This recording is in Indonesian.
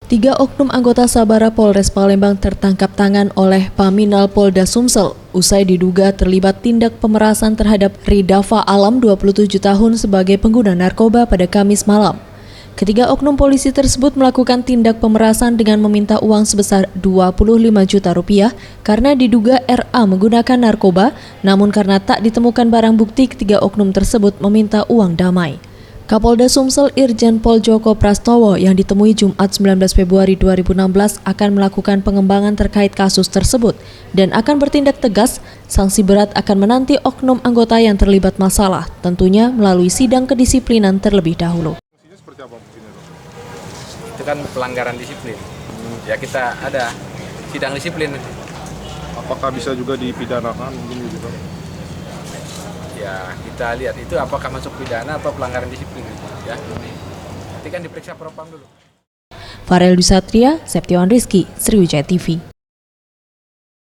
Tiga oknum anggota Sabara Polres Palembang tertangkap tangan oleh Paminal Polda Sumsel usai diduga terlibat tindak pemerasan terhadap Ridafa Alam 27 tahun sebagai pengguna narkoba pada Kamis malam. Ketiga oknum polisi tersebut melakukan tindak pemerasan dengan meminta uang sebesar 25 juta rupiah karena diduga RA menggunakan narkoba, namun karena tak ditemukan barang bukti, ketiga oknum tersebut meminta uang damai. Kapolda Sumsel Irjen Pol Joko Prastowo yang ditemui Jumat 19 Februari 2016 akan melakukan pengembangan terkait kasus tersebut dan akan bertindak tegas. Sanksi berat akan menanti oknum anggota yang terlibat masalah, tentunya melalui sidang kedisiplinan terlebih dahulu. Seperti apa buktinya, Dok? Itu kan pelanggaran disiplin. Ya kita ada sidang disiplin. Apakah bisa juga dipidanakan mungkin gitu? Ya kita lihat itu apakah masuk pidana atau pelanggaran disiplin ya. Nanti kan diperiksa propam dulu. Farel Dusatria, Septiwan Rizky, Sriwijaya TV.